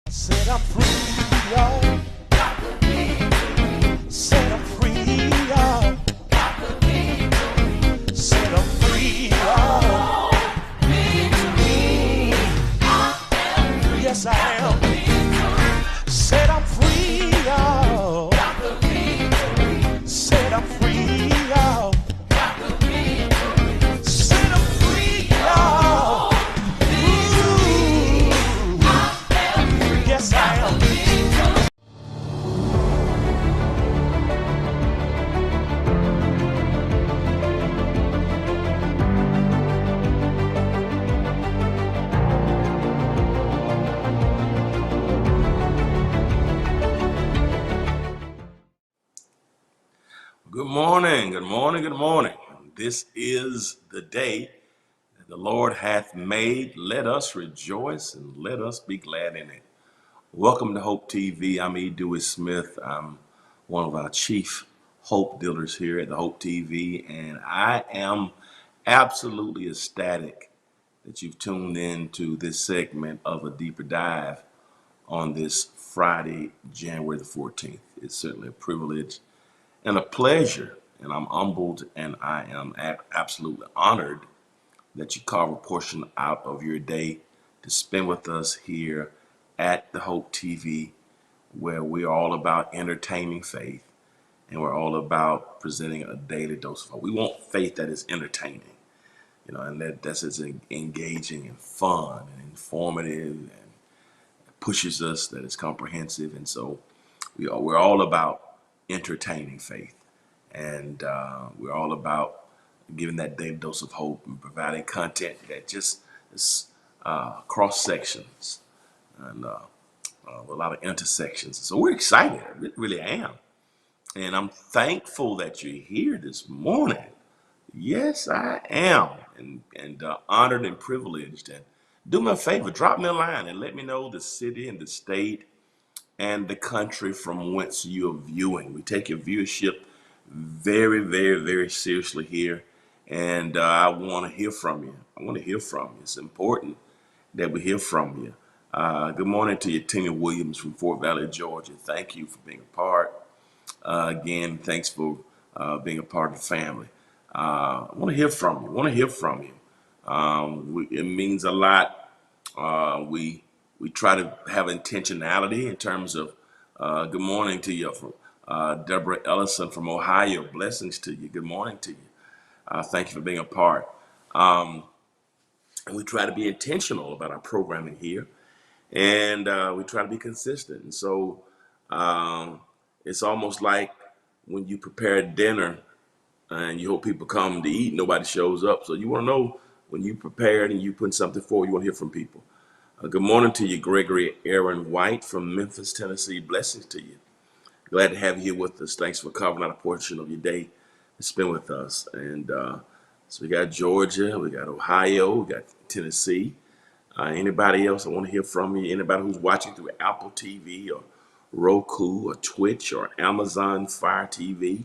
Set up free, y'all. Got the victory. Set up free, y'all. Got the victory. Set up free, y'all. Victory. I am free. Yes, I am. Set up free, y'all. Got the victory. Set up free, y'all. Got the victory. Set up free, y'all. Yes, I am. Good morning, good morning, good morning. This is the day that the Lord hath made. Let us rejoice and let us be glad in it. Welcome to Hope TV. I'm E. Dewey Smith. I'm one of our chief hope dealers here at the Hope TV, and I am absolutely ecstatic that you've tuned in to this segment of a deeper dive on this Friday, January the 14th. It's certainly a privilege and a pleasure, and I'm humbled and I am absolutely honored that you carve a portion out of your day to spend with us here at the Hope TV, where we're all about entertaining faith and we're all about presenting a daily dose of hope. We want faith that is entertaining, and that's as engaging and fun and informative and pushes us, that is comprehensive. And so we're all about entertaining faith, and we're all about giving that daily dose of hope and providing content that just is cross sections and a lot of intersections. So we're excited. I really am, and I'm thankful that you're here this morning. Yes, I am, and honored and privileged. And do me a favor, drop me a line and let me know the city and the state and the country from whence you're viewing. We take your viewership very, very, very seriously here, and I want to hear from you. It's important that we hear from you. Good morning to you, Tina Williams from Fort Valley, Georgia. Thank you for being a part. Again, thanks for being a part of the family. I want to hear from you. It means a lot. We try to have intentionality in terms of good morning to you from Deborah Ellison from Ohio. Blessings to you. Good morning to you. Thank you for being a part. And we try to be intentional about our programming here, and we try to be consistent. And so it's almost like when you prepare dinner and you hope people come to eat, nobody shows up. So you want to know when you prepared and you put something forward, you want to hear from people. Good morning to you, Gregory Aaron White from Memphis, Tennessee. Blessings to you. Glad to have you here with us. Thanks for carving out a portion of your day to spend with us. And so we got Georgia, we got Ohio, we got Tennessee. Anybody else, I want to hear from you. Anybody who's watching through Apple TV or Roku or Twitch or Amazon Fire TV.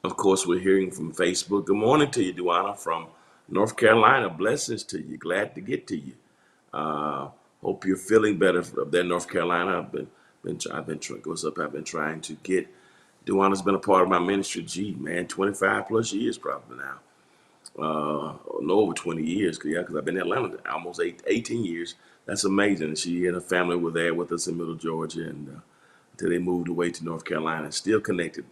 Of course, we're hearing from Facebook. Good morning to you, Duana, from North Carolina. Blessings to you. Glad to get to you. Uh, Hope you're feeling better up there in North Carolina. I've been trying to get. Duana's been a part of my ministry. Gee, man, 25 plus years probably now. No, over 20 years. Because I've been in Atlanta almost 18 years. That's amazing. She and her family were there with us in Middle Georgia, and until they moved away to North Carolina, still connected.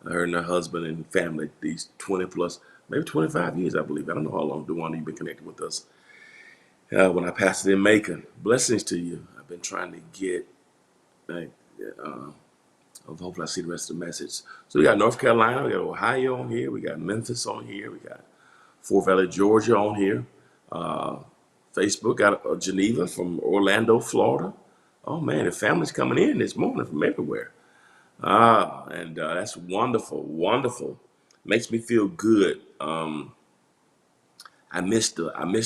Her and her husband and family these 20 plus, maybe 25 years, I believe. I don't know how long Duana you've been connected with us. When I pastored in Macon, blessings to you. I've been trying to get. Uh, Hopefully, I see the rest of the message. So we got North Carolina, we got Ohio on here, we got Memphis on here, we got Fort Valley, Georgia on here. Uh, Facebook got Geneva from Orlando, Florida. Oh man, the family's coming in this morning from everywhere. And that's wonderful, wonderful. Makes me feel good. I missed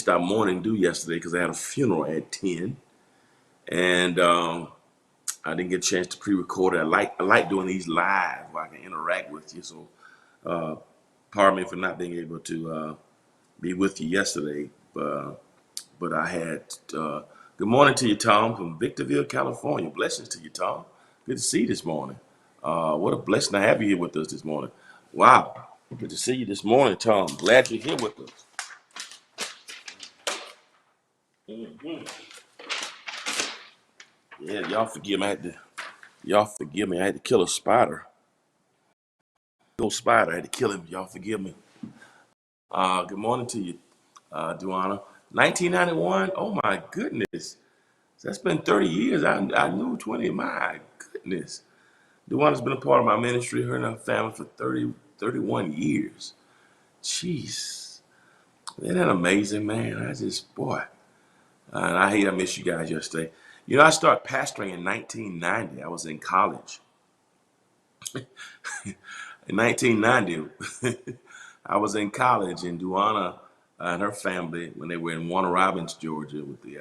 our morning due yesterday because I had a funeral at 10, and I didn't get a chance to pre-record it. I like doing these live where I can interact with you. So pardon me for not being able to be with you yesterday. But I had good morning to you, Tom, from Victorville, California. Blessings to you, Tom. Good to see you this morning. What a blessing to have you here with us this morning. Wow. Good to see you this morning, Tom. Glad you're here with us. Mhm. Yeah, y'all forgive me. I had to kill a spider. Little spider. I had to kill him. Y'all forgive me. Good morning to you, Duana. 1991. Oh my goodness. That's been 30 years. I knew 20. My goodness. Duana's been a part of my ministry, her and her family, for 31 years. Jeez. Isn't that amazing, man? Boy. And I missed you guys yesterday. You know, I started pastoring in 1990. I was in college. In 1990, I was in college, and Duana and her family, when they were in Warner Robins, Georgia, with the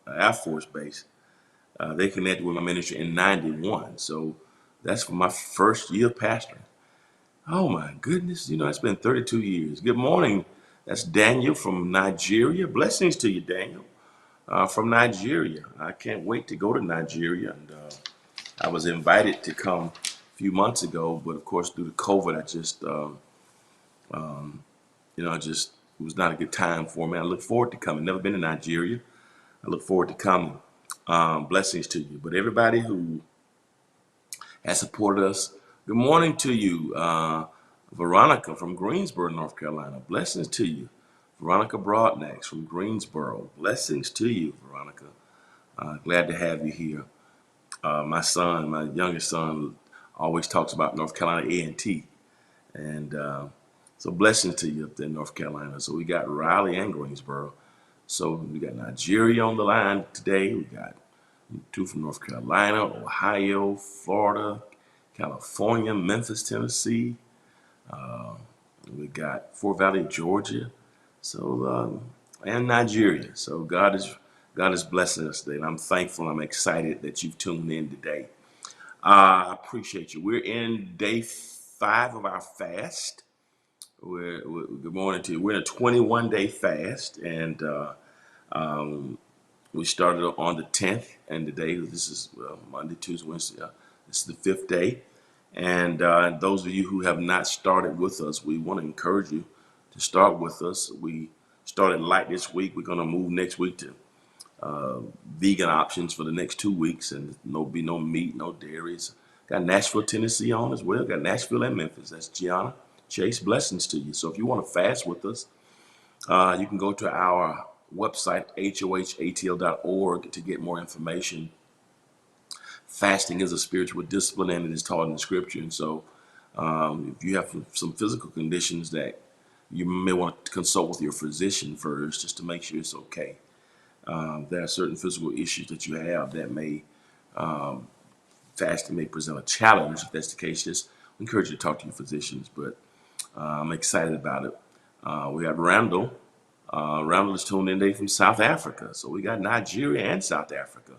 Air Force Base, they connected with my ministry in 91. So that's for my first year of pastoring. Oh my goodness, you know, it's been 32 years. Good morning. That's Daniel from Nigeria. Blessings to you, Daniel, from Nigeria. I can't wait to go to Nigeria. And I was invited to come a few months ago, but of course, due to COVID, it was not a good time for me. I look forward to coming. Never been to Nigeria. I look forward to coming. Blessings to you. But everybody who has supported us, good morning to you. Veronica from Greensboro, North Carolina. Blessings to you. Veronica Broadnax from Greensboro. Blessings to you, Veronica. Glad to have you here. My youngest son, always talks about North Carolina A&T. And so blessings to you up there in North Carolina. So we got Raleigh and Greensboro. So we got Nigeria on the line today. We got two from North Carolina, Ohio, Florida, California, Memphis, Tennessee. We got Fort Valley, Georgia. So and Nigeria. So God is blessing us today, and I'm thankful. I'm excited that you've tuned in today. I appreciate you. We're in day 5 of our fast. Good morning to you. We're in a 21-day fast, and we started on the 10th, and today this is Monday, Tuesday, Wednesday. This is the 5th day. And those of you who have not started with us, we want to encourage you to start with us. We started light this week. We're going to move next week to vegan options for the next 2 weeks, and be no meat, no dairies. Got Nashville, Tennessee on as well. Got Nashville and Memphis. That's Gianna Chase. Blessings to you. So if you want to fast with us, you can go to our website, hohatl.org, to get more information. Fasting is a spiritual discipline, and it is taught in the scripture. And so if you have some physical conditions that you may want to consult with your physician first, just to make sure it's okay. There are certain physical issues that you have that fasting may present a challenge. If that's the case, just encourage you to talk to your physicians. But I'm excited about it. We have Randall Randall is tuned in today from South Africa. So we got Nigeria and South Africa.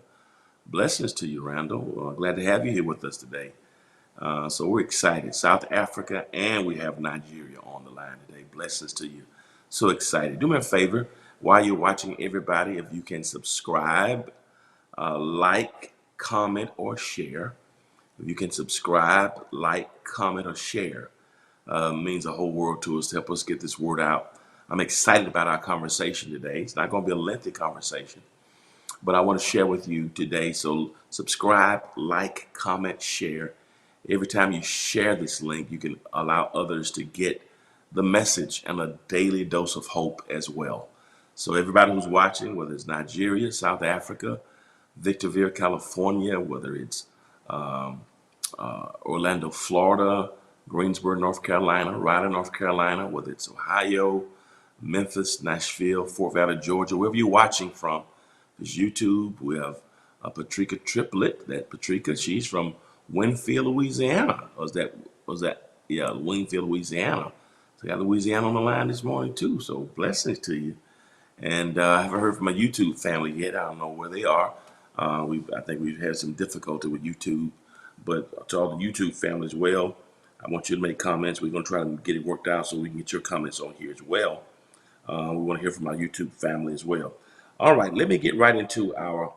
Blessings to you, Randall. Glad to have you here with us today. So we're excited. South Africa and we have Nigeria on the line today. Blessings to you. So excited. Do me a favor while you're watching, everybody, if you can subscribe, like, comment, or share. If you can subscribe, like, comment, or share, means a whole world to us to help us get this word out. I'm excited about our conversation today. It's not going to be a lengthy conversation, but I want to share with you today. So subscribe, like, comment, share. Every time you share this link, you can allow others to get the message and a daily dose of hope as well. So everybody who's watching, whether it's Nigeria, South Africa, Victorville, California, whether it's Orlando, Florida, Greensboro, North Carolina, Raleigh, North Carolina, whether it's Ohio, Memphis, Nashville, Fort Valley, Georgia, wherever you're watching from. There's YouTube. We have a Patricia Triplet. That Patricia, she's from Winfield, Louisiana. Yeah, Winfield, Louisiana. So we got Louisiana on the line this morning too. So blessings to you. And I haven't heard from my YouTube family yet. I don't know where they are. I think we've had some difficulty with YouTube, but to all the YouTube family as well, I want you to make comments. We're going to try to get it worked out so we can get your comments on here as well. We want to hear from our YouTube family as well. All right, let me get right into our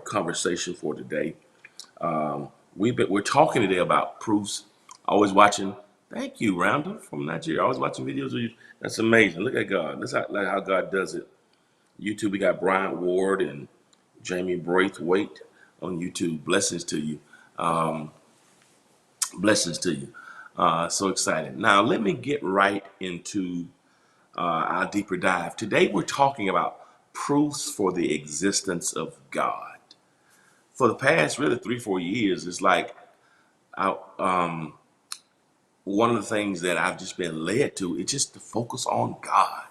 conversation for today. We're talking today about proofs. Always watching. Thank you, Rhonda from Nigeria. Always watching videos of you. That's amazing. Look at God. Look how God does it. YouTube, we got Bryant Ward and Jamie Braithwaite on YouTube. Blessings to you. Blessings to you. So excited. Now, let me get right into our deeper dive. Today, we're talking about proofs for the existence of God. For the past really 3-4 years, it's like one of the things that I've just been led to is just to focus on God,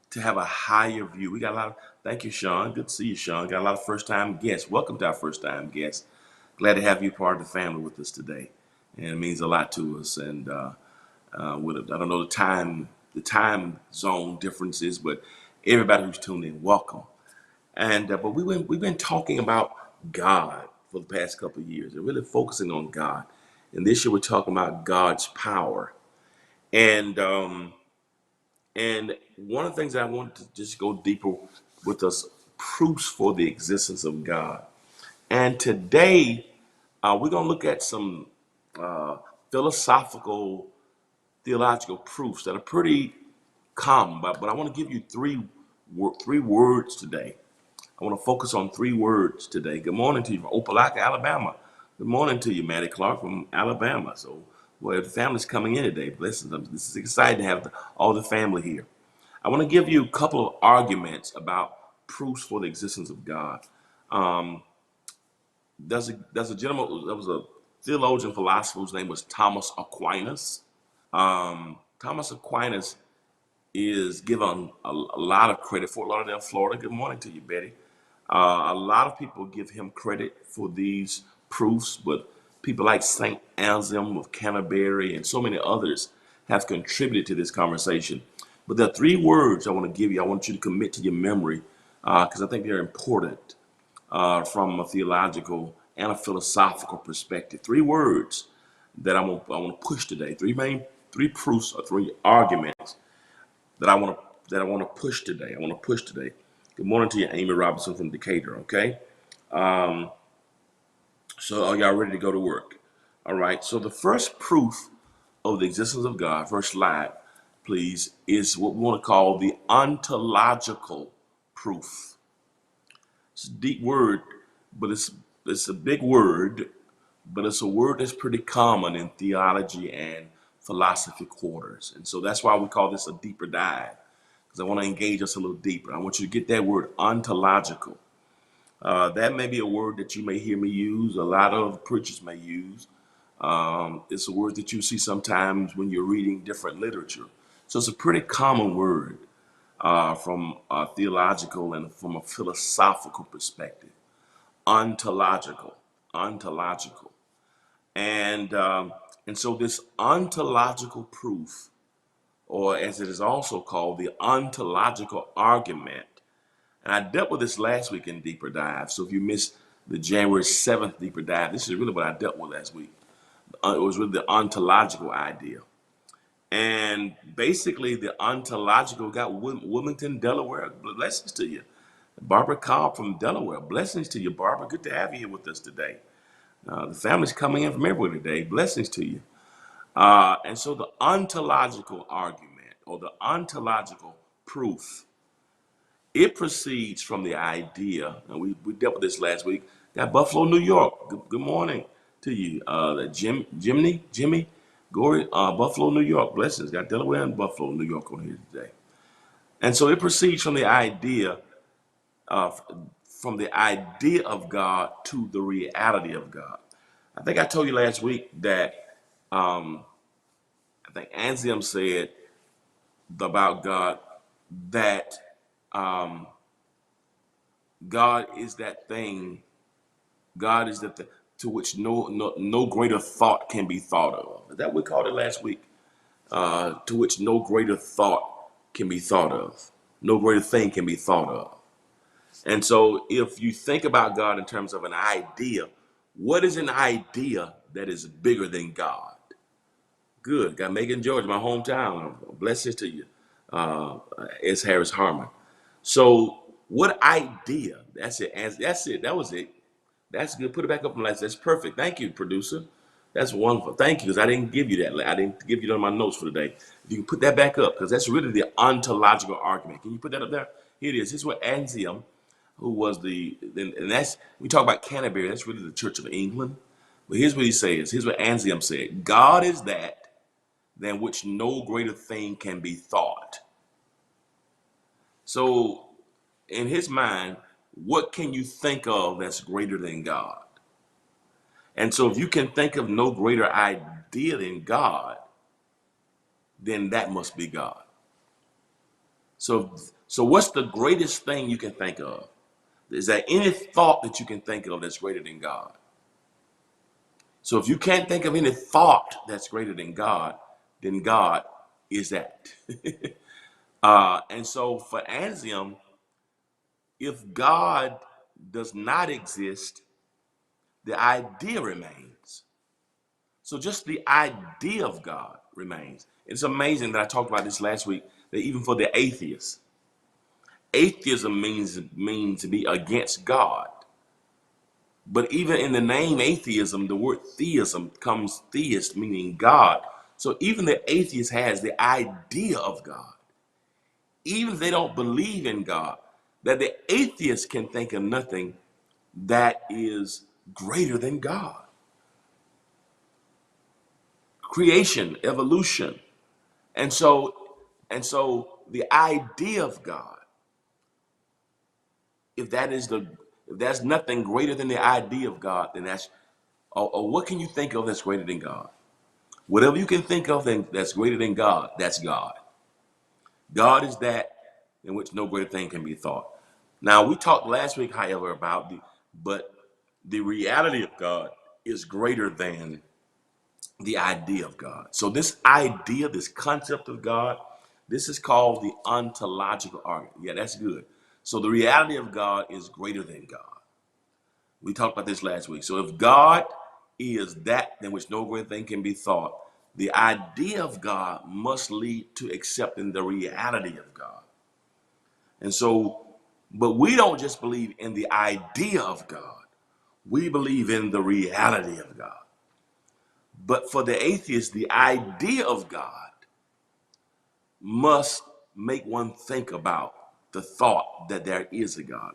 to have a higher view. We got a lot of, thank you, Sean. Good to see you, Sean. Got a lot of first-time guests. Welcome to our first-time guests. Glad to have you part of the family with us today. And it means a lot to us. And I don't know the time zone differences, but everybody who's tuned in, welcome. And but we've been talking about God for the past couple of years and really focusing on God. And this year we're talking about God's power. And one of the things I wanted to just go deeper with us, proofs for the existence of God. And today we're going to look at some philosophical, theological proofs that are pretty common, but I want to give you three words today. I want to focus on 3 words today. Good morning to you from Opelika, Alabama. Good morning to you, Maddie Clark from Alabama. So, well, the family's coming in today. Listen, this is exciting to have all the family here. I want to give you a couple of arguments about proofs for the existence of God. There's a gentleman, there was a theologian, philosopher whose name was Thomas Aquinas. Thomas Aquinas is given a lot of credit. Fort Lauderdale, Florida. Good morning to you, Betty. A lot of people give him credit for these proofs, but people like St. Anselm of Canterbury and so many others have contributed to this conversation. But there are 3 words I want to give you. I want you to commit to your memory because I think they're important from a theological and a philosophical perspective. 3 words that I want to push today. 3 proofs or 3 arguments that I want to push today. Good morning to you, Amy Robinson from Decatur. Okay, so are y'all ready to go to work? All right. So the first proof of the existence of God, first slide, please, is what we want to call the ontological proof. It's a deep word, but it's a big word, but it's a word that's pretty common in theology and philosophy quarters. And so that's why we call this a deeper dive, because I want to engage us a little deeper. I want you to get that word ontological. That may be a word that you may hear me use. A lot of preachers may use. It's a word that you see sometimes when you're reading different literature. So it's a pretty common word from a theological and from a philosophical perspective. Ontological. And so this ontological proof or as it is also called, the ontological argument. And I dealt with this last week in Deeper Dive. So if you missed the January 7th Deeper Dive, this is really what I dealt with last week. It was really the ontological idea. And basically, the ontological got Wilmington, Delaware. Blessings to you. Barbara Cobb from Delaware. Blessings to you, Barbara. Good to have you here with us today. The family's coming in from everywhere today. Blessings to you. And so the ontological argument or the ontological proof, it proceeds from the idea, and we dealt with this last week. Got Buffalo, New York. Good morning to you. Jimmy, Gory, Buffalo, New York. Blessings. Got Delaware and Buffalo, New York on here today. And so it proceeds from the idea of God to the reality of God. I think I told you last week that I think Anselm said about God that God is that thing. God is that to which no greater thought can be thought of. Is that what we called it last week? To which no greater thought can be thought of. No greater thing can be thought of. And so if you think about God in terms of an idea, what is an idea that is bigger than God? Good. Got Macon, Georgia, my hometown. Blessings to you. It's Harris Harmon. So what idea? That's it. That's it. That was it. That's good. Put it back up on lights. That's perfect. Thank you, producer. That's wonderful. Thank you, because I didn't give you that. I didn't give you that on my notes for today. If you can put that back up, because that's really the ontological argument. Can you put that up there? Here it is. This is what Anselm, who was and that's, we talk about Canterbury, that's really the Church of England. But here's what he says. Here's what Anselm said. God is that than which no greater thing can be thought. So in his mind, what can you think of that's greater than God? And so if you can think of no greater idea than God, then that must be God. So what's the greatest thing you can think of? Is there any thought that you can think of that's greater than God? So if you can't think of any thought that's greater than God, then God is that. And so for Anselm, if God does not exist, the idea remains. So just the idea of God remains. It's amazing that I talked about this last week, that even for the atheists, atheism means to be against God. But even in the name atheism, the word theism comes theist, meaning God. So even the atheist has the idea of God. Even if they don't believe in God, that the atheist can think of nothing that is greater than God. Creation, evolution. And so the idea of God, if that's nothing greater than the idea of God, then or what can you think of that's greater than God? Whatever you can think of that's greater than God, that's God. God is that in which no greater thing can be thought. Now, we talked last week, however, about but the reality of God is greater than the idea of God. So this idea, this concept of God, this is called the ontological argument. Yeah, that's good. So the reality of God is greater than God. We talked about this last week. So if God is that than which no great thing can be thought, the idea of God must lead to accepting the reality of God. And so, but we don't just believe in the idea of God. We believe in the reality of God. But for the atheist, the idea of God must make one think about the thought that there is a God.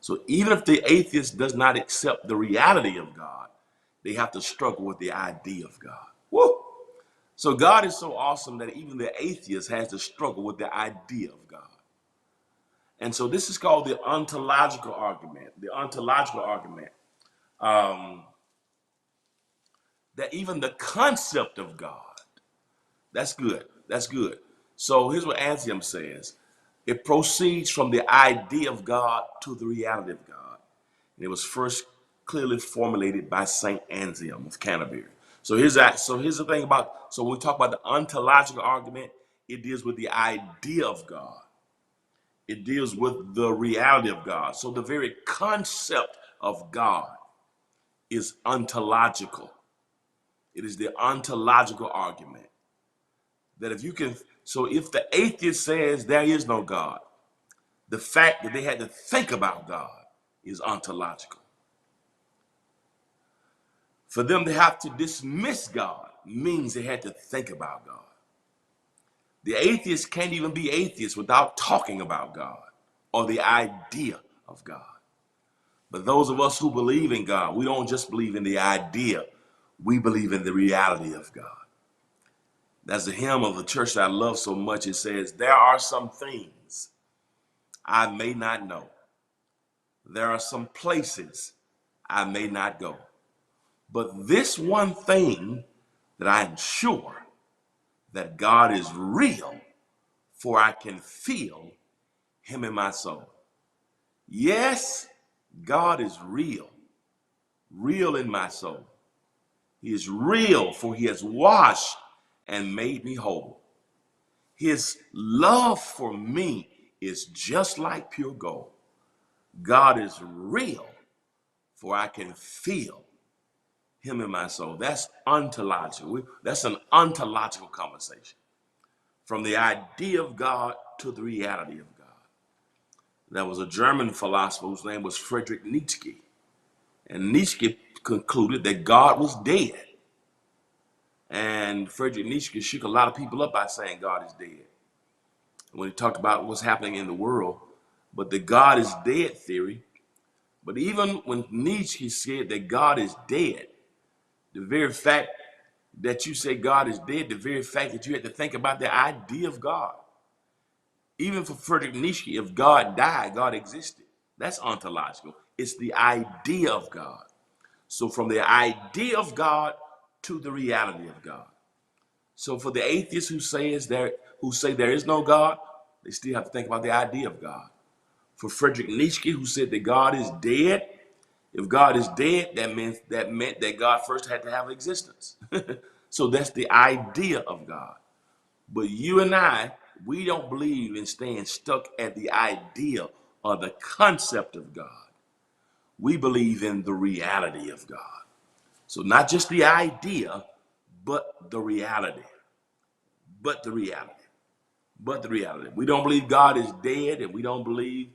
So even if the atheist does not accept the reality of God, they have to struggle with the idea of God. Woo! So God is so awesome that even the atheist has to struggle with the idea of God. And so this is called the ontological argument. The ontological argument. That even the concept of God, that's good. That's good. So here's what Anselm says. It proceeds from the idea of God to the reality of God. And it was first clearly formulated by Saint Anselm of Canterbury. So here's the thing about, so when we talk about the ontological argument, it deals with the idea of God. It deals with the reality of God. So the very concept of God is ontological. It is the ontological argument that if you can, so if the atheist says there is no God, the fact that they had to think about God is ontological. For them to have to dismiss God means they had to think about God. The atheist can't even be atheist without talking about God or the idea of God. But those of us who believe in God, we don't just believe in the idea, we believe in the reality of God. That's the hymn of the church that I love so much. It says, there are some things I may not know. There are some places I may not go. But this one thing that I am sure, that God is real, for I can feel him in my soul. Yes, God is real, real in my soul. He is real, for he has washed and made me whole. His love for me is just like pure gold. God is real, for I can feel him in my soul. That's ontological. That's an ontological conversation. From the idea of God to the reality of God. There was a German philosopher whose name was Friedrich Nietzsche. And Nietzsche concluded that God was dead. And Friedrich Nietzsche shook a lot of people up by saying God is dead. When he talked about what's happening in the world, but the God is dead theory. But even when Nietzsche said that God is dead, the very fact that you say God is dead, the very fact that you had to think about the idea of God. Even for Friedrich Nietzsche, if God died, God existed. That's ontological. It's the idea of God. So from the idea of God to the reality of God. So for the atheists who say there is no God, they still have to think about the idea of God. For Friedrich Nietzsche, who said that God is dead, if God is dead, that meant that God first had to have existence. So that's the idea of God. But you and I, we don't believe in staying stuck at the idea or the concept of God. We believe in the reality of God. So not just the idea, but the reality. But the reality. But the reality. We don't believe God is dead, and we don't believe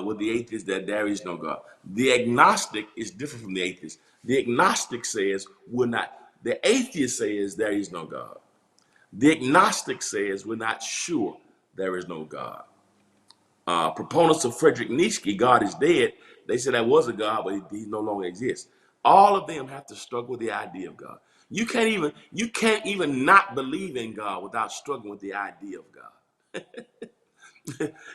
with the atheist that there is no God. The agnostic is different from the atheist. The agnostic says we're not. The atheist says there is no God. The agnostic says we're not sure there is no God. Proponents of Friedrich Nietzsche, God is dead, they say there was a God, but he no longer exists. All of them have to struggle with the idea of God. You can't even not believe in God without struggling with the idea of God.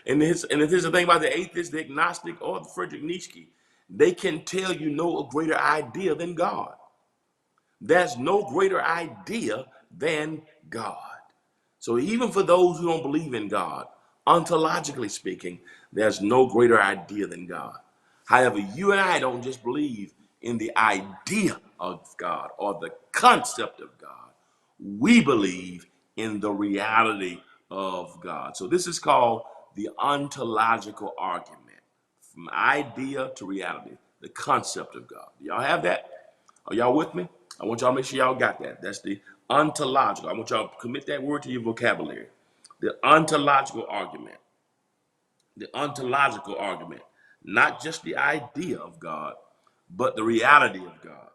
And here's the thing about the atheist, the agnostic, or the Friedrich Nietzsche. They can tell you no greater idea than God. There's no greater idea than God. So even for those who don't believe in God, ontologically speaking, there's no greater idea than God. However, you and I don't just believe in the idea of God or the concept of God. We believe in the reality of God. So this is called the ontological argument, from idea to reality, the concept of God. Do y'all have that? Are y'all with me? I want y'all to make sure y'all got that. That's the ontological. I want y'all to commit that word to your vocabulary. The ontological argument. The ontological argument. Not just the idea of God, but the reality of God.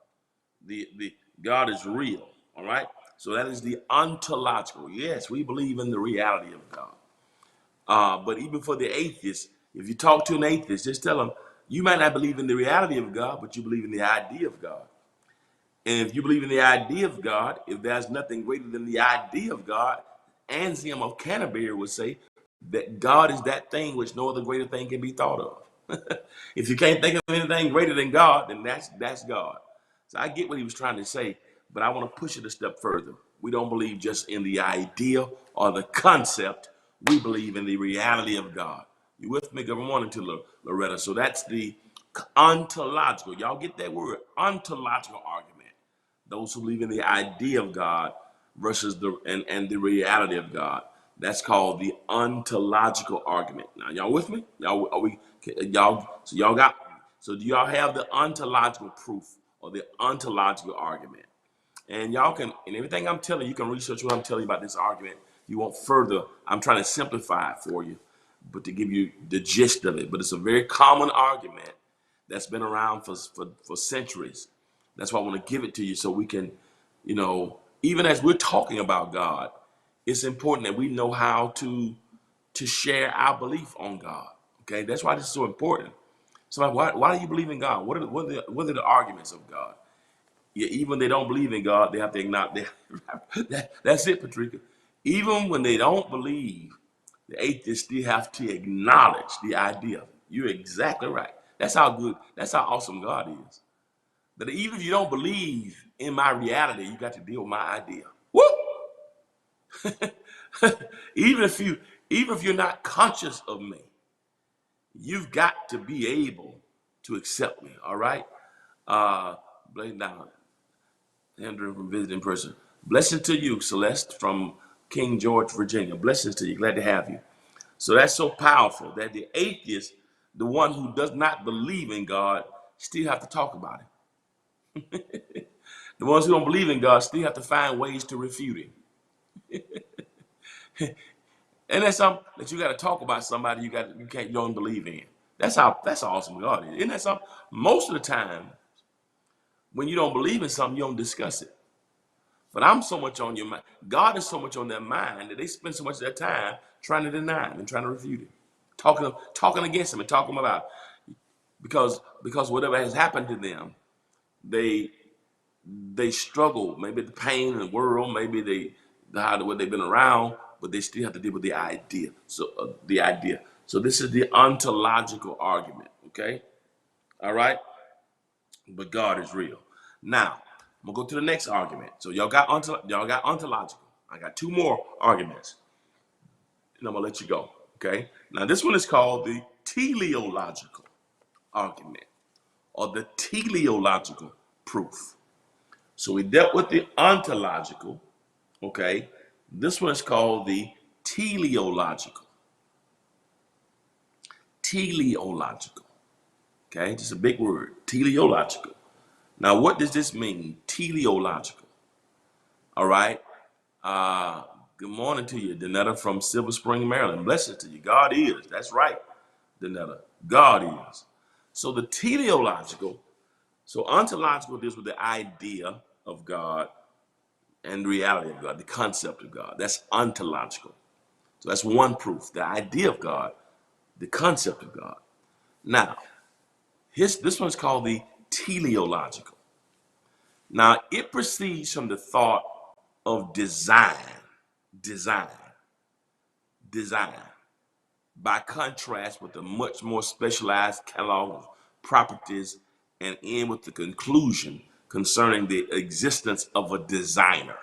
The God is real. All right? So that is the ontological. Yes, we believe in the reality of God. But even for the atheist, if you talk to an atheist, just tell them, you might not believe in the reality of God, but you believe in the idea of God. And if you believe in the idea of God, if there's nothing greater than the idea of God, Anselm of Canterbury would say that God is that thing which no other greater thing can be thought of. If you can't think of anything greater than God, then that's God. So I get what he was trying to say, but I want to push it a step further. We don't believe just in the idea or the concept. We believe in the reality of God. You with me? Good morning to Loretta. So that's the ontological. Y'all get that word? Ontological argument. Those who believe in the idea of God versus the reality of God. That's called the ontological argument. Now, y'all with me? Y'all are we? Y'all so y'all got so do y'all have the ontological proof or the ontological argument? And y'all can, and everything I'm telling you, you can research what I'm telling you about this argument. You want further, I'm trying to simplify it for you, but to give you the gist of it. But it's a very common argument that's been around for centuries. That's why I want to give it to you so we can, even as we're talking about God, it's important that we know how to share our belief on God. Okay, that's why this is so important. So why do you believe in God? What are the arguments of God? Yeah, even when they don't believe in God, they have to acknowledge that's it, Patricia. Even when they don't believe, the atheists still have to acknowledge the idea. You're exactly right. That's how awesome God is. That even if you don't believe in my reality, you got to deal with my idea. Woo! even if you even if you're not conscious of me, you've got to be able to accept me. All right. Blame down. Andrew from Visiting Person. Blessings to you, Celeste from King George, Virginia. Blessings to you. Glad to have you. So that's so powerful that the atheist, the one who does not believe in God, still have to talk about it. The ones who don't believe in God still have to find ways to refute him. And that's something that you got to talk about somebody you don't believe in. That's awesome God is. Isn't that something? Most of the time, when you don't believe in something, you don't discuss it. But I'm so much on your mind. God is so much on their mind that they spend so much of their time trying to deny him and trying to refute him, talking against him and talking about because whatever has happened to them, they struggle. Maybe the pain in the world, maybe what they've been around, but they still have to deal with the idea. So this is the ontological argument. Okay, all right. But God is real. Now, I'm gonna go to the next argument. So y'all got ontological. I got two more arguments, and I'm gonna let you go. Okay. Now this one is called the teleological argument or the teleological proof. So we dealt with the ontological. Okay. This one is called the teleological. Teleological. Okay, just a big word. Teleological. Now, what does this mean? Teleological. All right. Good morning to you, Danetta from Silver Spring, Maryland. Blessings to you. God is. That's right, Danetta. God is. So the teleological, so ontological deals with the idea of God and the reality of God, the concept of God. That's ontological. So that's one proof, the idea of God, the concept of God. Now, this one's called the teleological. Now, it proceeds from the thought of design, design, design, by contrast with a much more specialized catalog of properties and end with the conclusion concerning the existence of a designer.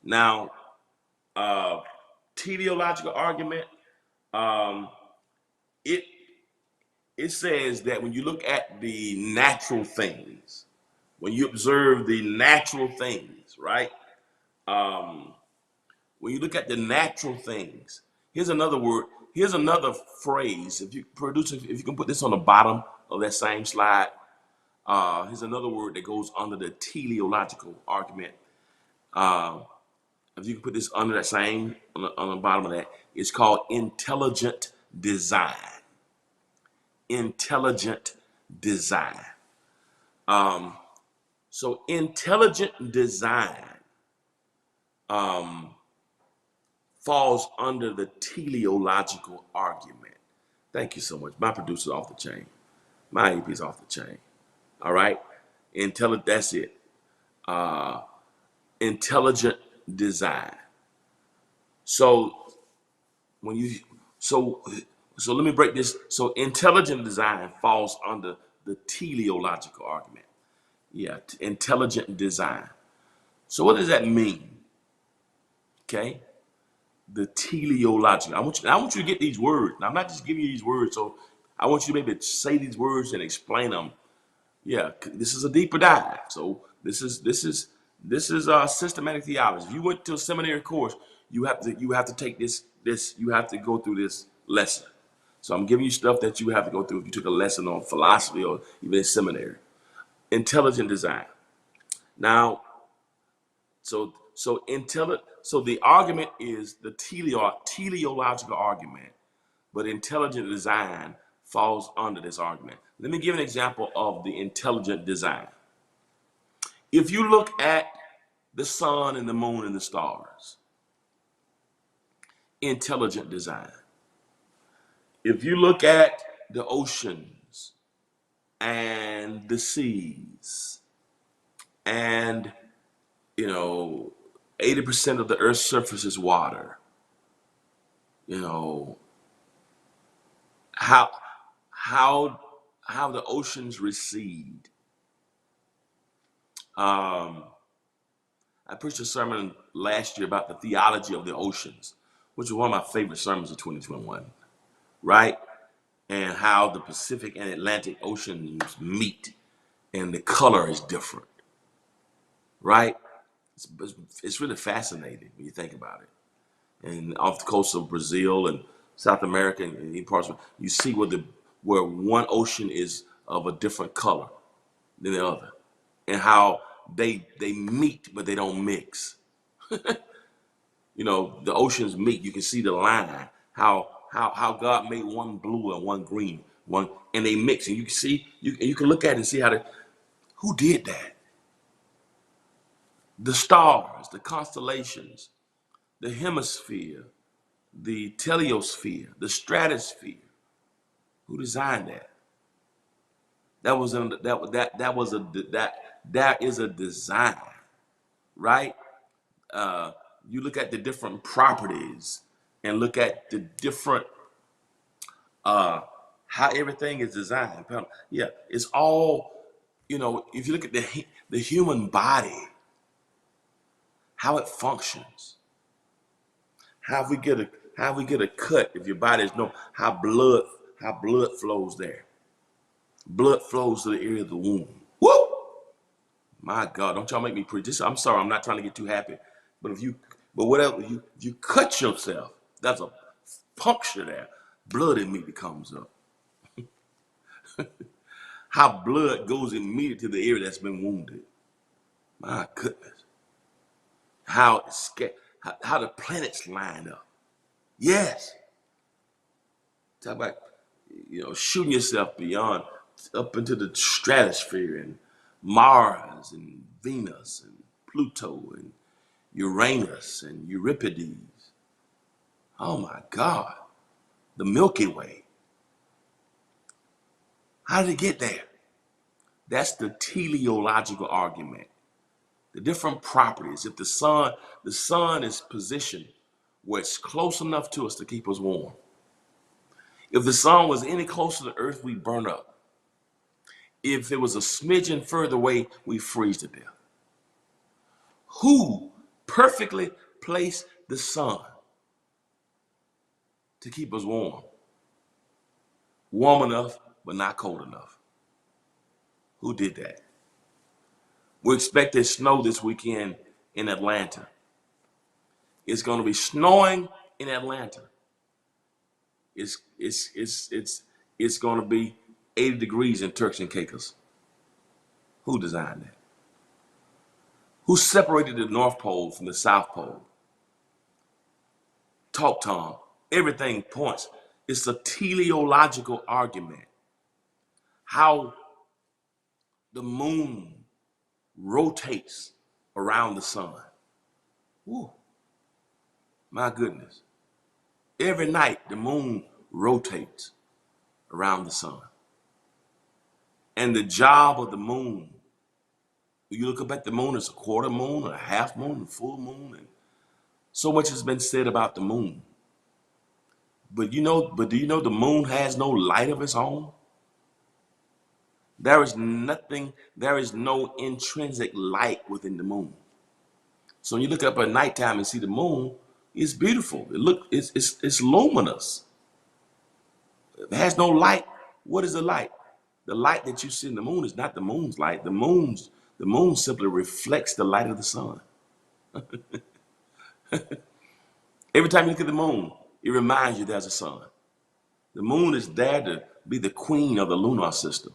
Now, teleological argument, um, it it says that when you look at the natural things, when you observe the natural things, right? Um, when you look at the natural things, here's another word. Here's another phrase. If you can put this on the bottom of that same slide, here's another word that goes under the teleological argument. Uh, if you can put this under that same on the bottom of that, it's called intelligent design. Intelligent design. So intelligent design falls under the teleological argument. Thank you so much. My producer's off the chain. My AP's off the chain. All right. That's it. Intelligent design. So when you so so let me break this. So intelligent design falls under the teleological argument. Yeah, intelligent design. So what does that mean? Okay. The teleological. I want you to get these words. Now, I'm not just giving you these words, so I want you to maybe say these words and explain them. Yeah, this is a deeper dive. So this is systematic theology. If you went to a seminary course, you have to take this you have to go through this lesson. So I'm giving you stuff that you have to go through if you took a lesson on philosophy or even in seminary. Intelligent design. Now, so the argument is the teleological argument, but intelligent design falls under this argument. Let me give an example of the intelligent design. If you look at the sun and the moon and the stars, intelligent design. If you look at the oceans and the seas and, 80% of the earth's surface is water, you know, how how how the oceans recede. Um, I preached a sermon last year about the theology of the oceans, which was one of my favorite sermons of 2021, right? And how the Pacific and Atlantic Oceans meet and the color is different, right? It's really fascinating when you think about it. And off the coast of Brazil and South America and in parts of you see where one ocean is of a different color than the other, and how they meet but they don't mix. The oceans meet. You can see the line. How God made one blue and one green, and they mix, and you can see you can look at it and see who did that. The stars, the constellations, the hemisphere, the teleosphere, the stratosphere. Who designed that? That was that is a design, right? Uh, you look at the different properties and look at the different uh, how everything is designed. Yeah, it's all if you look at the human body, how it functions, how we get a cut if your body is how blood flows there. Blood flows to the area of the womb. Woo! My God, don't y'all make me preach this. I'm sorry, I'm not trying to get too happy. But whatever, you cut yourself, that's a puncture there. Blood immediately comes up. How blood goes immediately to the area that's been wounded. My goodness. How the planets line up. Yes. Talk about shooting yourself beyond up into the stratosphere and Mars and Venus and Pluto and Uranus and Euripides. Oh my God. The Milky Way. How did it get there? That's the teleological argument. The different properties. If the sun is positioned where it's close enough to us to keep us warm. If the sun was any closer to Earth, we burn up. If it was a smidgen further away, we freeze to death. Who perfectly placed the sun to keep us warm? Warm enough, but not cold enough. Who did that? We're expecting snow this weekend in Atlanta. It's going to be snowing in Atlanta. It's going to be 80 degrees in Turks and Caicos. Who designed that? Who separated the North Pole from the South Pole? Talk, Tom. Everything points. It's a teleological argument. How the moon rotates around the sun. Woo. My goodness. Every night the moon rotates around the sun. And the job of the moon, you look up at the moon, it's a quarter moon, a half moon, a full moon, and so much has been said about the moon. But do you know the moon has no light of its own? There is no intrinsic light within the moon. So when you look up at nighttime and see the moon, it's beautiful. It's luminous. It has no light. What is the light? The light that you see in the moon is not the moon's light. The moon simply reflects the light of the sun. Every time you look at the moon, it reminds you there's a sun. The moon is there to be the queen of the lunar system,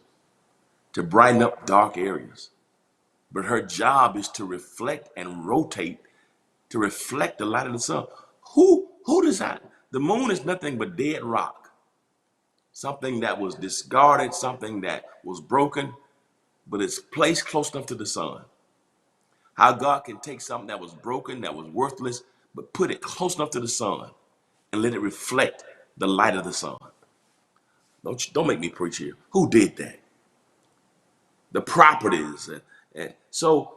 to brighten up dark areas. But her job is to reflect and rotate, to reflect the light of the sun. Who designed? The moon is nothing but dead rock, something that was discarded, something that was broken, but it's placed close enough to the sun. How God can take something that was broken, that was worthless, but put it close enough to the sun and let it reflect the light of the sun. Don't make me preach here. Who did that? The properties. And so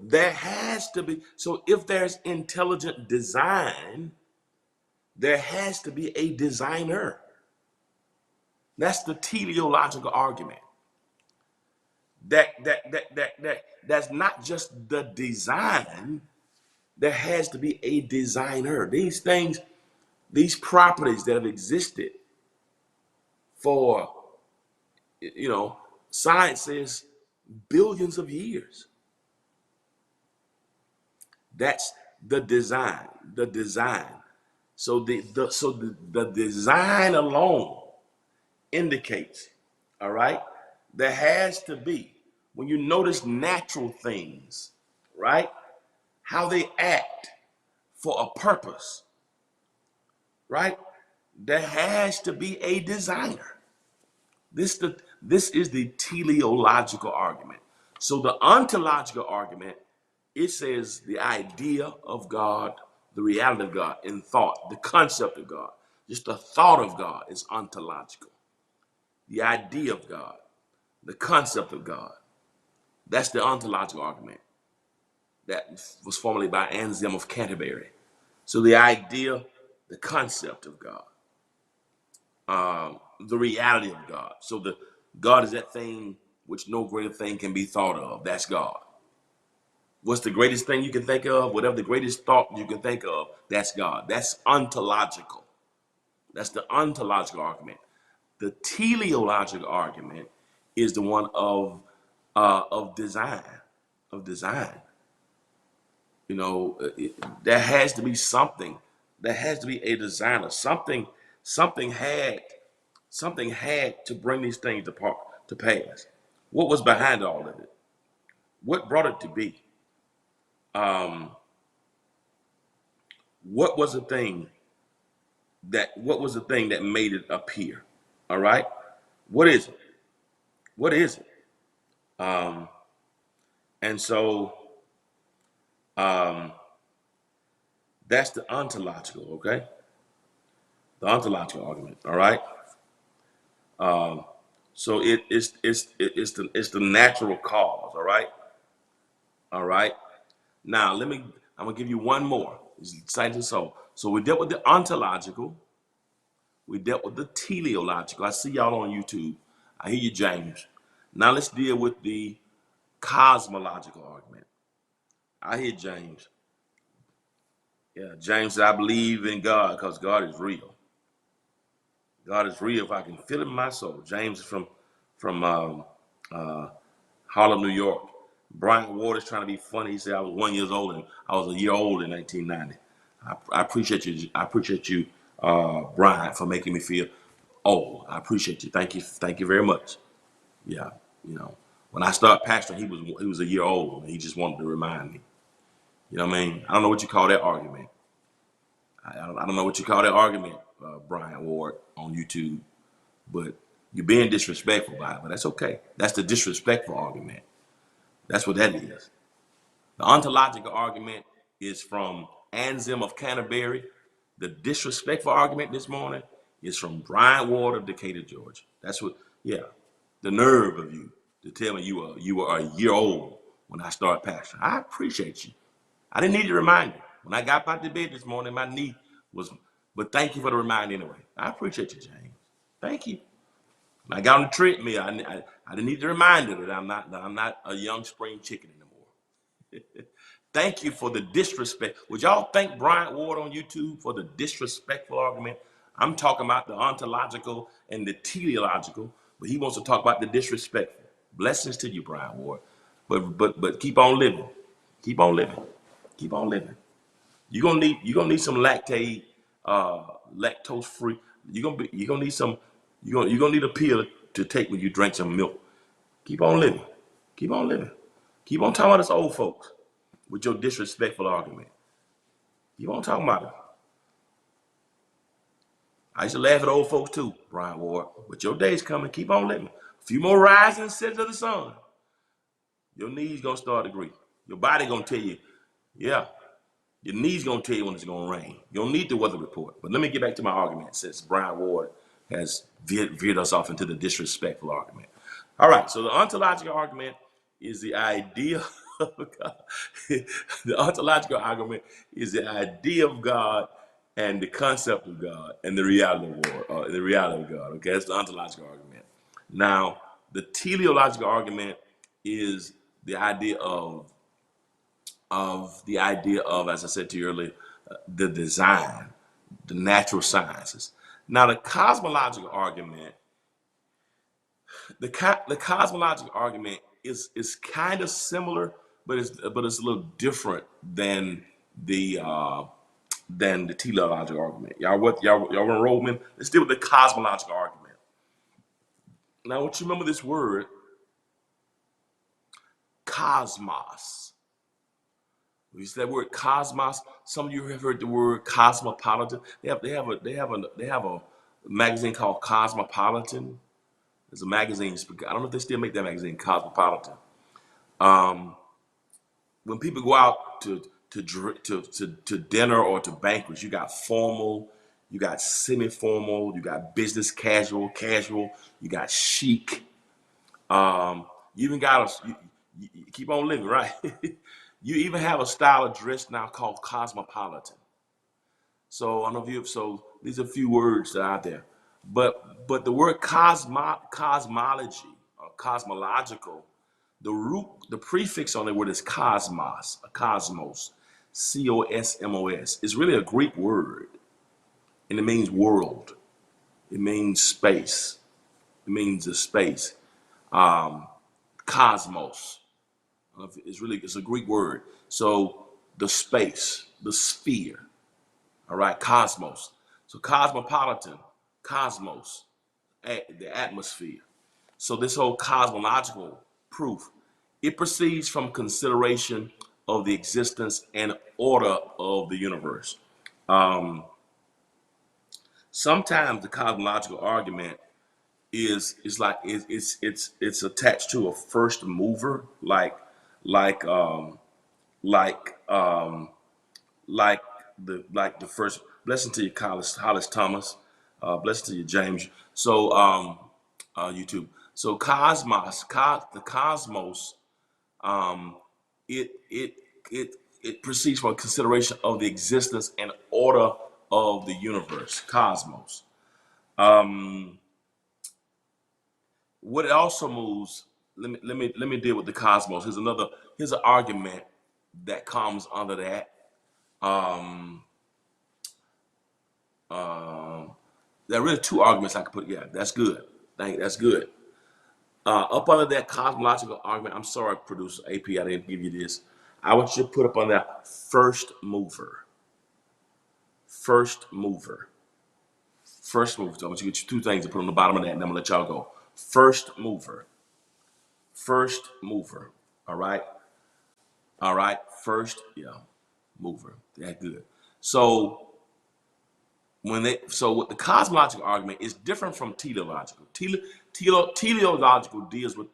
there has to be, so if there's intelligent design, there has to be a designer. That's the teleological argument. That's not just the design, there has to be a designer. These things, these properties that have existed for, science says billions of years. That's the design, the design. So the design alone indicates, all right, there has to be, when you notice natural things, right, how they act for a purpose, right, there has to be a designer. This is the teleological argument. So the ontological argument, it says the idea of God, the reality of God in thought, the concept of God, just the thought of God is ontological. The idea of God, the concept of God, that's the ontological argument that was formulated by Anselm of Canterbury. So the idea, the concept of God, the reality of God. So the God is that thing which no greater thing can be thought of. That's God. What's the greatest thing you can think of? Whatever the greatest thought you can think of, that's God. That's ontological. That's the ontological argument. The teleological argument is the one of design, of design. There has to be something. There has to be a designer. Something had to bring these things to pass. What was behind all of it? What brought it to be? What was the thing that made it appear? All right. What is it? What is it? And so that's the ontological, okay? The ontological argument. All right. So it's the natural cause. All right. All right. Now I'm gonna give you one more. It's exciting. So we dealt with the ontological. We dealt with the teleological. I see y'all on YouTube. I hear you, James. Now let's deal with the cosmological argument. I hear James. Yeah, James said, I believe in God because God is real. God is real if I can feel it in my soul. James is from Harlem, New York. Brian Waters trying to be funny. He said I was 1 year old and I was a year old in 1990. I appreciate you. I appreciate you, Brian, for making me feel old. I appreciate you. Thank you. Thank you very much. Yeah, when I started pastoring, he was a year old and he just wanted to remind me. You know what I mean? I don't know what you call that argument. I don't know what you call that argument, Brian Ward on YouTube, but you're being disrespectful by it, but that's okay. That's the disrespectful argument. That's what that is. The ontological argument is from Anselm of Canterbury. The disrespectful argument this morning is from Brian Ward of Decatur, Georgia. That's what, yeah, the nerve of you to tell me you were a year old when I started pastoring. I appreciate you. I didn't need to remind you. When I got out of bed this morning, my knee was, but thank you for the reminder anyway. I appreciate you, James. Thank you. When I got on the treadmill, I didn't need the reminder that I'm not a young spring chicken anymore. Thank you for the disrespect. Would y'all thank Bryant Ward on YouTube for the disrespectful argument? I'm talking about the ontological and the teleological, but he wants to talk about the disrespectful. Blessings to you, Bryant Ward. But keep on living. Keep on living. Keep on living. You're gonna need some lactose free. You're gonna need some. You're gonna need a pill to take when you drink some milk. Keep on living. Keep on living. Keep on talking about us old folks with your disrespectful argument. Keep on talking about it. I used to laugh at old folks too, Brian Ward. But your day's coming. Keep on living. A few more rising sets of the sun. Your knees gonna start to agree. Your body gonna tell you, yeah. Your knees gonna tell you when it's gonna rain. You don't need the weather report. But let me get back to my argument since Brian Ward has veered us off into the disrespectful argument. All right, so the ontological argument is the idea of God. The ontological argument is the idea of God and the concept of God and the reality of God. Okay, that's the ontological argument. Now, the teleological argument is the idea of, as I said to you earlier, the design, the natural sciences. Now, the cosmological argument, the cosmological argument is kind of similar, but it's a little different than the teleological argument. Y'all want to roll, man? Let's deal with the cosmological argument. Now, I want you to remember this word, cosmos. We use that word cosmos. Some of you have heard the word cosmopolitan. They have a magazine called Cosmopolitan. There's a magazine. I don't know if they still make that magazine, Cosmopolitan. When people go out to dinner or to banquets, you got formal, you got semi-formal, you got business casual, you got chic. You even got you keep on living, right? You even have a style of dress now called cosmopolitan. So I don't know if so these are a few words that are out there. But the word cosmology or cosmological, the prefix on the word is cosmos, a cosmos, cosmos. It's really a Greek word, and it means world. It means space. It means the space. Cosmos. It's a Greek word. So the space, the sphere. All right, cosmos. So cosmopolitan, cosmos, the atmosphere. So this whole cosmological proof, it proceeds from consideration of the existence and order of the universe. Sometimes the cosmological argument is like it's attached to a first mover, like um, like um, like the first. Blessing to you, Hollis Thomas. Blessing to you, James. So YouTube. So the cosmos, um, it it it proceeds from a consideration of the existence and order of the universe. Cosmos. Um, what it also moves. Let me deal with the cosmos. Here's an argument that comes under that. Um, there are really two arguments I could put. Yeah, that's good. That's good. Up under that cosmological argument, I'm sorry, producer AP, I didn't give you this. I want you to put up on that first mover. First mover. First mover. So I want you to get you two things to put on the bottom of that, and I'm gonna let y'all go. First mover. First mover. All right. All right. First, yeah, mover. That good. So with the cosmological argument is different from teleological. Teleological deals with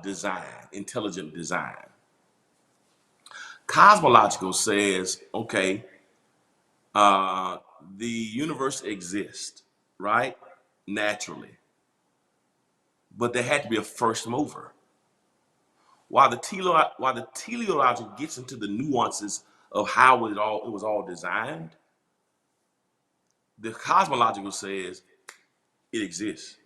design, intelligent design. Cosmological says, okay, the universe exists, right? Naturally. But there had to be a first mover. While the teleological gets into the nuances of how it was all designed, the cosmological says it exists.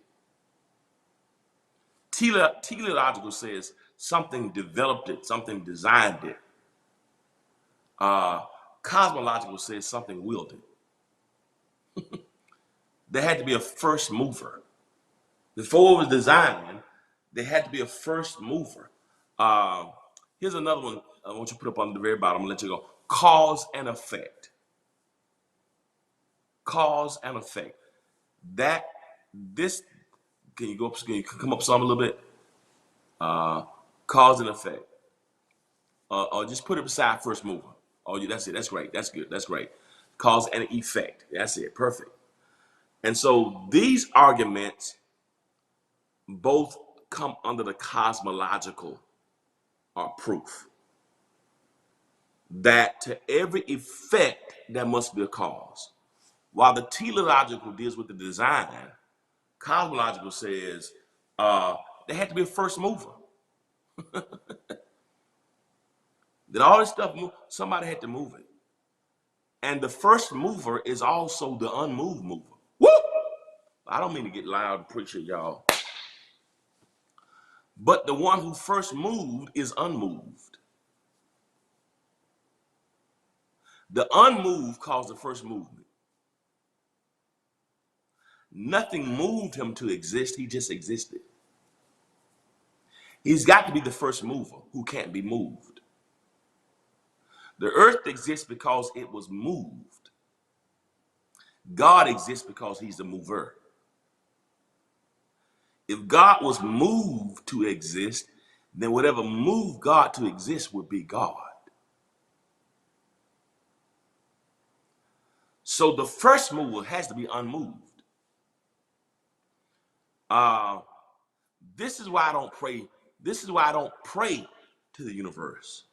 Teleological says something developed it, something designed it. Cosmological says something willed it. There had to be a first mover. Before it was designed, there had to be a first mover. Here's another one I want you to put up on the very bottom and let you go. cause and effect. Cause and effect. That this can you go up? Can you come up some a little bit? Cause and effect. Or just put it beside first mover. Oh, yeah, that's it. That's great. That's good. That's great. Cause and effect. That's it. Perfect. And so these arguments both come under the cosmological proof that to every effect there must be a cause. While the teleological deals with the design, cosmological says there had to be a first mover. That all this stuff, somebody had to move it. And the first mover is also the unmoved mover. Woo! I don't mean to get loud and preach it, y'all. But the one who first moved is unmoved. The unmoved caused the first movement. Nothing moved him to exist, he just existed. He's got to be the first mover who can't be moved. The earth exists because it was moved. God exists because he's the mover. If God was moved to exist, then whatever moved God to exist would be God. So the first mover has to be unmoved. This is why I don't pray. This is why I don't pray to the universe.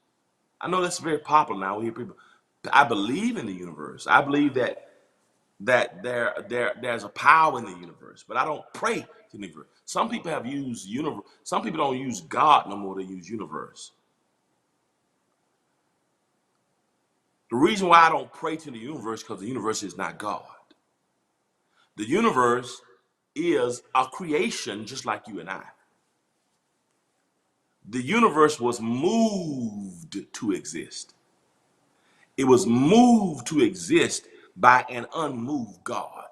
I know that's very popular now. We hear people. I believe in the universe. I believe that there's a power in the universe, but I don't pray to the universe. Some people have used universe. Some people don't use God no more. They use universe. The reason why I don't pray to the universe because the universe is not God. The universe is a creation just like you and I. The universe was moved to exist. It was moved to exist by an unmoved God.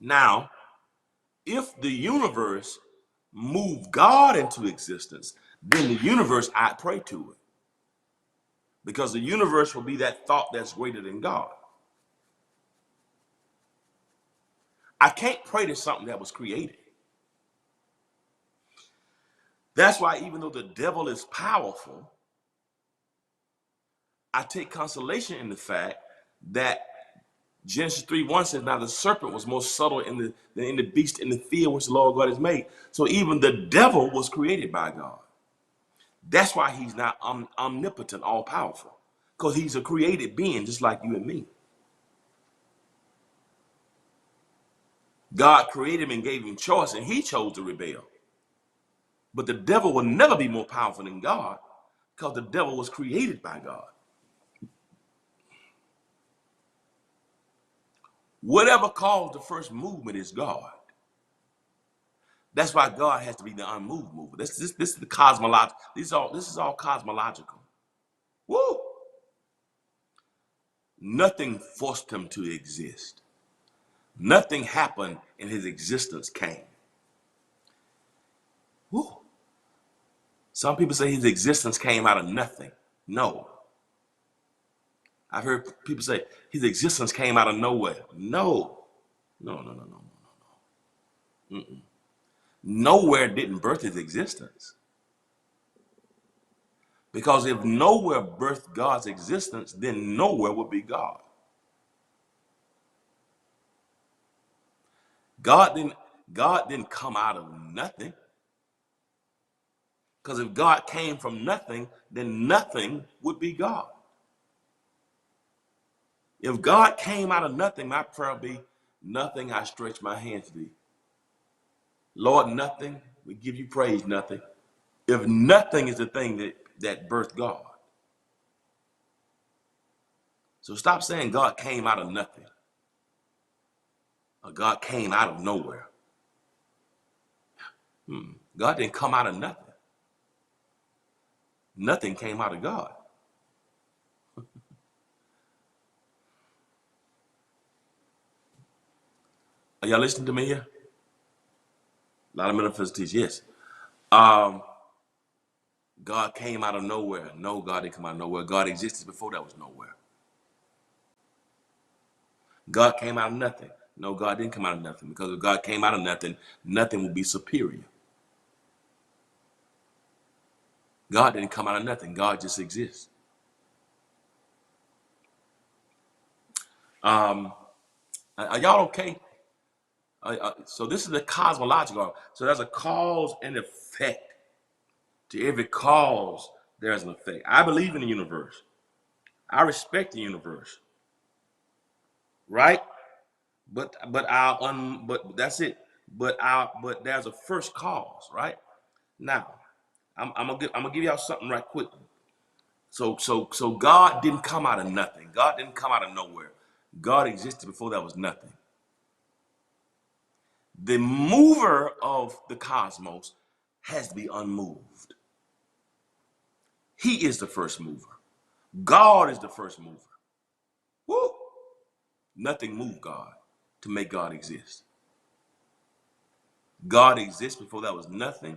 Now, if the universe moved God into existence, then the universe, I pray to it. Because the universe will be that thought that's greater than God. I can't pray to something that was created. That's why even though the devil is powerful, I take consolation in the fact that Genesis 3:1 says, now the serpent was more subtle than in the beast in the field which the Lord God has made. So even the devil was created by God. That's why he's not omnipotent, all powerful, because he's a created being just like you and me. God created him and gave him choice, and he chose to rebel. But the devil will never be more powerful than God because the devil was created by God. Whatever caused the first movement is God. That's why God has to be the unmoved mover. This is the cosmological. This is all cosmological. Woo! Nothing forced him to exist. Nothing happened and his existence came. Woo! Some people say his existence came out of nothing. No. I've heard people say his existence came out of nowhere. No. No, no, no, no, no, no. Mm-mm. Nowhere didn't birth his existence. Because if nowhere birthed God's existence, then nowhere would be God. God didn't come out of nothing. Because if God came from nothing, then nothing would be God. If God came out of nothing, my prayer would be, nothing I stretch my hand to thee. Lord, nothing, we give you praise, nothing. If nothing is the thing that birthed God. So stop saying God came out of nothing. Or God came out of nowhere. God didn't come out of nothing. Nothing came out of God. Are y'all listening to me here? A lot of metaphysics teach, yes. God came out of nowhere. No, God didn't come out of nowhere. God existed before there was nowhere. God came out of nothing. No, God didn't come out of nothing, because if God came out of nothing, nothing would be superior. God didn't come out of nothing. God just exists. Are y'all okay? So this is the cosmological. So there's a cause and effect. To every cause, there's an effect. I believe in the universe. I respect the universe, right? But that's it. But there's a first cause, right? Now, I'm gonna give y'all something right quick. So God didn't come out of nothing. God didn't come out of nowhere. God existed before there was nothing. The mover of the cosmos has to be unmoved. He is the first mover. God is the first mover. Woo! Nothing moved God to make God exist. God exists before there was nothing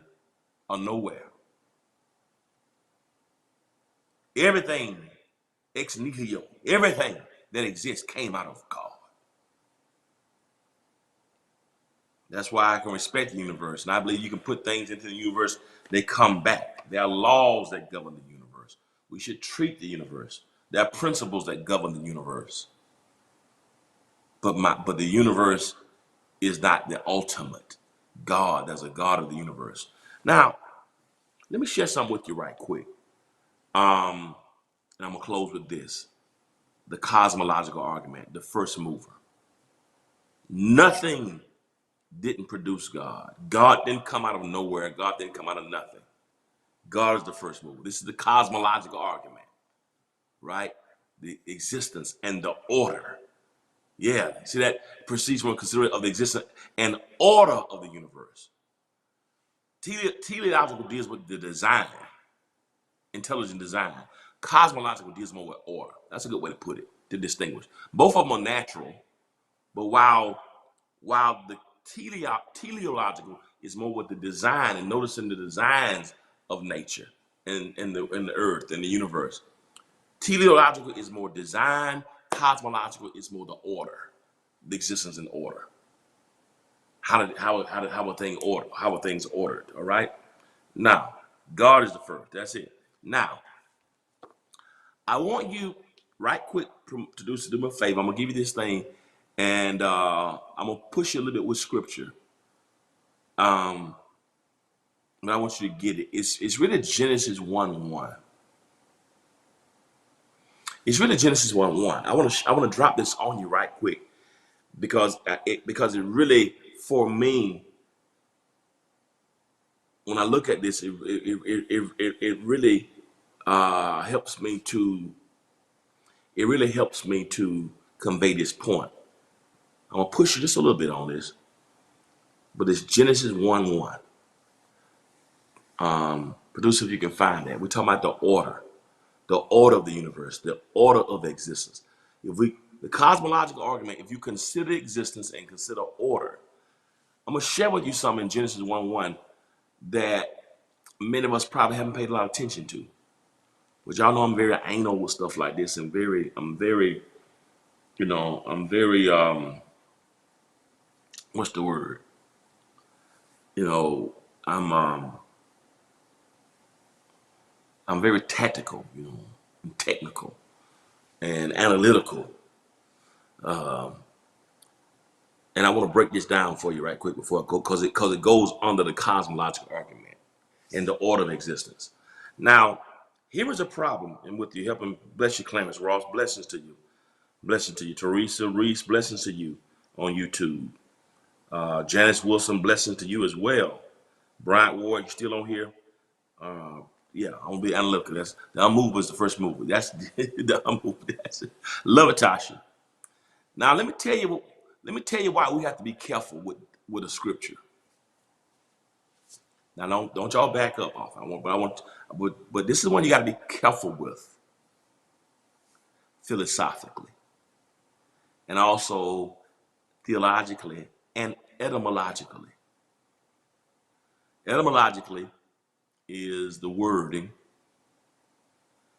or nowhere. Everything ex nihilo, everything that exists came out of God. That's why I can respect the universe. And I believe you can put things into the universe, they come back. There are laws that govern the universe. We should treat the universe. There are principles that govern the universe. But the universe is not the ultimate God. There's a God of the universe. Now, let me share something with you right quick. And I'm gonna close with this. The cosmological argument, the first mover. Nothing didn't produce God. God didn't come out of nowhere. God didn't come out of nothing. God is the first mover. This is the cosmological argument, right? The existence and the order. Yeah, see that proceeds from a consideration of the existence and order of the universe. Teleological deals with the design, intelligent design. Cosmological deals more with order. That's a good way to put it, to distinguish. Both of them are natural, but while the teleological is more with the design and noticing the designs of nature and the earth and the universe. Teleological is more design. Cosmological is more the order, the existence and order. How are things ordered? All right. Now, God is the first. That's it. Now, I want you right quick to do me a favor. I'm gonna give you this thing, and I'm gonna push you a little bit with scripture. But I want you to get it. It's really Genesis 1:1. It's really Genesis 1:1. I want to drop this on you right quick because it really, for me, when I look at this, it really helps me to convey this point. I'm gonna push you just a little bit on this, but it's Genesis 1:1. Producer, if you can find that, we're talking about the order of the universe, the order of existence. The cosmological argument, if you consider existence and consider order, I'm gonna share with you something in Genesis 1:1 that many of us probably haven't paid a lot of attention to. But y'all know I'm very anal with stuff like this, and I'm very, what's the word? You know, I'm very tactical, and technical and analytical. And I want to break this down for you right quick before I go, because it goes under the cosmological argument and the order of existence. Now, here is a problem, and with you helping, bless you, Clarence Ross, blessings to you. Blessings to you. Teresa Reese, blessings to you on YouTube. Janice Wilson, blessings to you as well. Bryant Ward, you still on here? Yeah, I'm gonna be analytical. That's the unmovable is the first mover. That's the unmovable. That's it. Love it, Tasha. Now let me tell you why we have to be careful with a scripture. Now don't y'all back up off. But this is one you got to be careful with philosophically, and also theologically and etymologically. Etymologically, is the wording.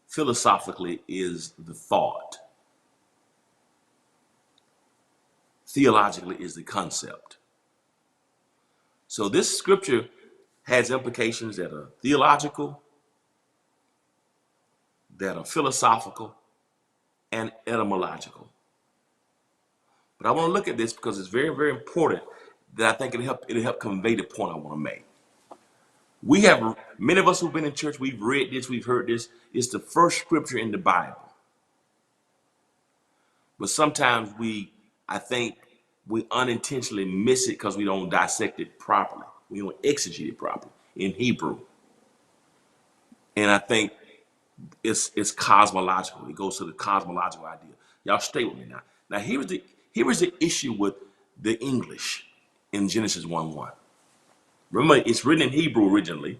Philosophically is the thought. Theologically is the concept. So this scripture has implications that are theological, that are philosophical, and etymological. But I want to look at this because it's very, very important that I think it'll help convey the point I want to make. We have, many of us who've been in church, we've read this, we've heard this. It's the first scripture in the Bible. But sometimes I think we unintentionally miss it because we don't dissect it properly. We don't exegete it properly in Hebrew. And I think it's cosmological. It goes to the cosmological idea. Y'all stay with me now. Now here is the issue with the English in Genesis 1:1. Remember, it's written in Hebrew originally,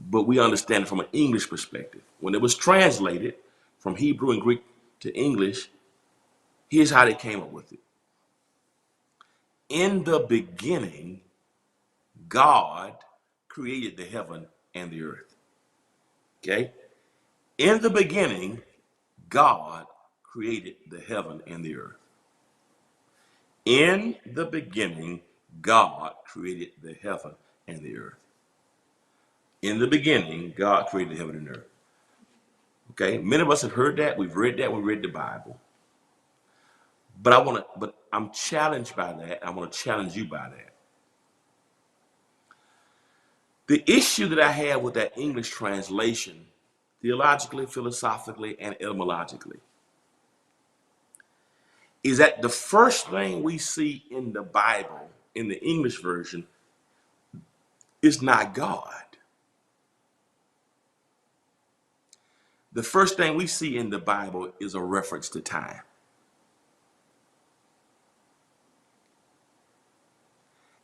but we understand it from an English perspective. When it was translated from Hebrew and Greek to English, here's how they came up with it. In the beginning, God created the heaven and the earth. Okay? In the beginning, God created the heaven and the earth. In the beginning, God created the heaven and the earth. In the beginning, God created the heaven and earth. Okay? Many of us have heard that. We've read that. We read the Bible. But I'm challenged by that. I want to challenge you by that. The issue that I have with that English translation, theologically, philosophically, and etymologically, is that the first thing we see in the Bible, in the English version, is not God. The first thing we see in the Bible is a reference to time.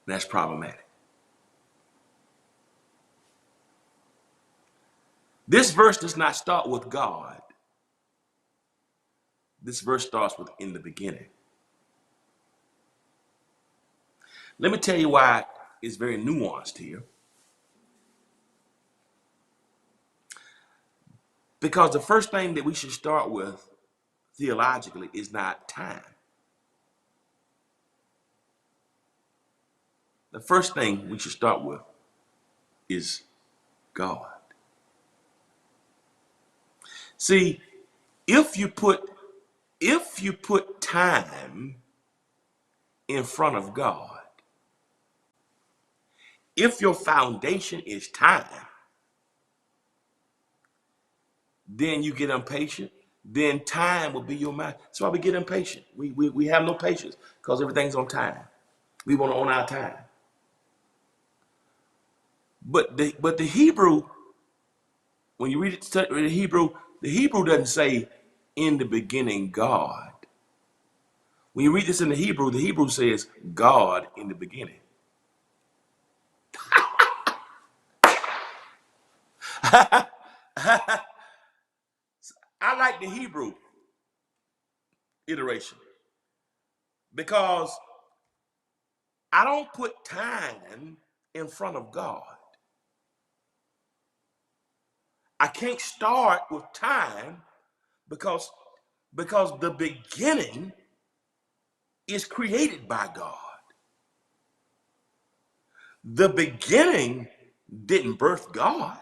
That's problematic. This verse does not start with God. This verse starts with in the beginning. Let me tell you why it's very nuanced here. Because the first thing that we should start with theologically is not time. The first thing we should start with is God. See, if you put time in front of God, if your foundation is time, then you get impatient, then time will be your mind. That's why we get impatient. We have no patience because everything's on time. We want to own our time. But the Hebrew, when you read it, the Hebrew doesn't say in the beginning God. When you read this in the Hebrew says God in the beginning. I like the Hebrew iteration because I don't put time in front of God. I can't start with time because the beginning is created by God. The beginning didn't birth God.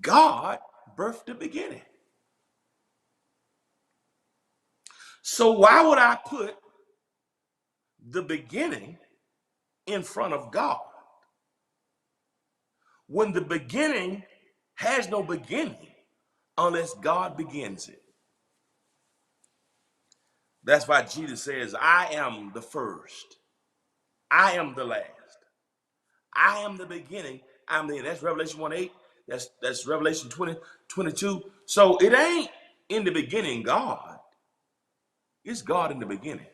God birthed the beginning. So why would I put the beginning in front of God when the beginning has no beginning unless God begins it? That's why Jesus says, I am the first. I am the last. I am the beginning. I'm the end. That's Revelation 1:8. That's Revelation 20:22. So it ain't in the beginning God. It's God in the beginning.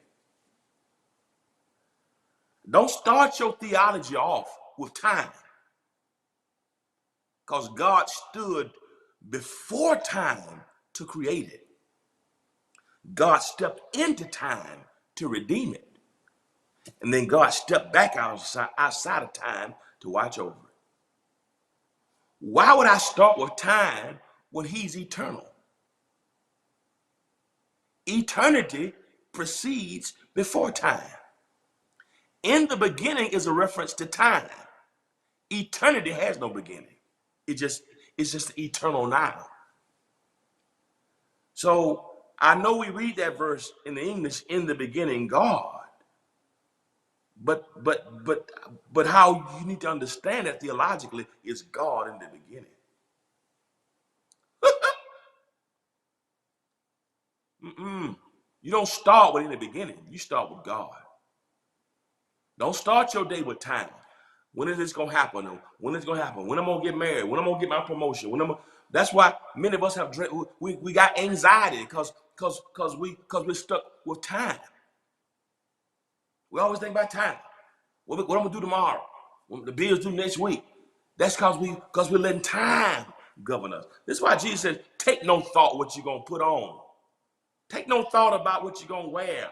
Don't start your theology off with time. Because God stood before time to create it. God stepped into time to redeem it. And then God stepped back outside of time to watch over it. Why would I start with time when he's eternal? Eternity precedes before time. In the beginning is a reference to time. Eternity has no beginning. It's just eternal now. So I know we read that verse in the English, in the beginning, God. But how you need to understand it theologically is God in the beginning. You don't start with in the beginning. You start with God. Don't start your day with time. When is this gonna happen? When is it gonna happen? When I'm gonna get married? When I'm gonna get my promotion? That's why many of us have we got anxiety because we're stuck with time. We always think about time. What I'm gonna do tomorrow? What the bills due next week? That's because we're letting time govern us. This is why Jesus says, take no thought what you're gonna put on. Take no thought about what you're gonna wear.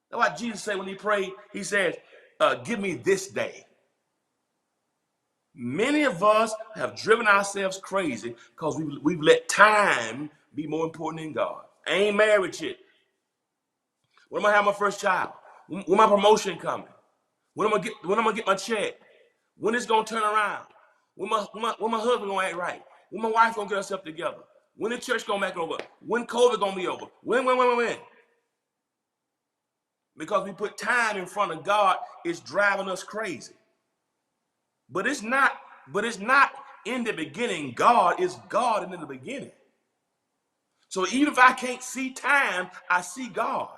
That's why Jesus said when he prayed, he says, give me this day. Many of us have driven ourselves crazy because we've let time be more important than God. I ain't married yet. When am I have my first child? When my promotion coming? When am I gonna get my check? When it's gonna turn around? When my husband gonna act right? When my wife gonna get herself together? When the church gonna make it over? When COVID gonna be over? When? Because we put time in front of God, it's driving us crazy. But it's not in the beginning. God is God in the beginning. So even if I can't see time, I see God.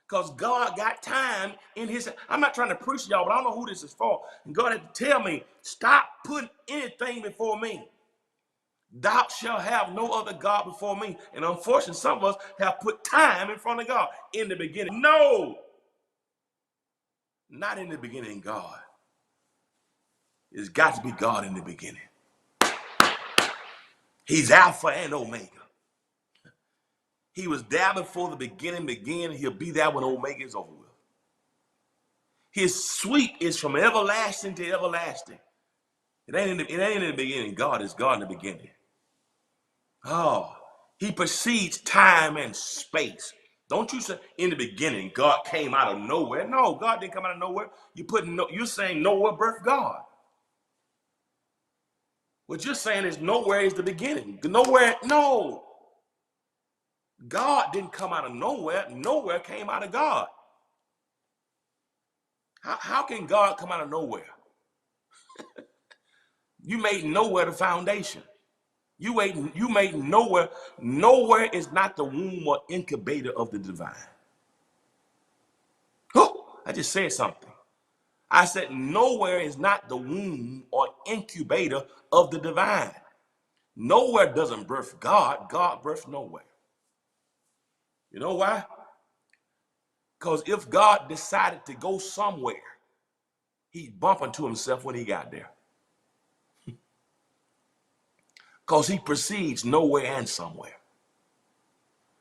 Because God got time in his. I'm not trying to preach y'all, but I don't know who this is for. And God had to tell me, stop putting anything before me. Thou shalt have no other God before me. And unfortunately, some of us have put time in front of God in the beginning. No, not in the beginning, God. It's got to be God in the beginning. He's Alpha and Omega. He was there before the beginning began. He'll be there when Omega is over with. His sweep is from everlasting to everlasting. It ain't in the beginning. God is God in the beginning. Oh, he precedes time and space. Don't you say in the beginning God came out of nowhere? No, God didn't come out of nowhere. You're saying nowhere birthed God. What you're saying is nowhere is the beginning. Nowhere, no. God didn't come out of nowhere. Nowhere came out of God. How can God come out of nowhere? You made nowhere the foundation. You made nowhere. Nowhere is not the womb or incubator of the divine. Oh, I just said something. I said nowhere is not the womb or incubator of the divine. Nowhere doesn't birth God. God births nowhere. You know why? Because if God decided to go somewhere, he'd bump into himself when he got there. Because he precedes nowhere and somewhere.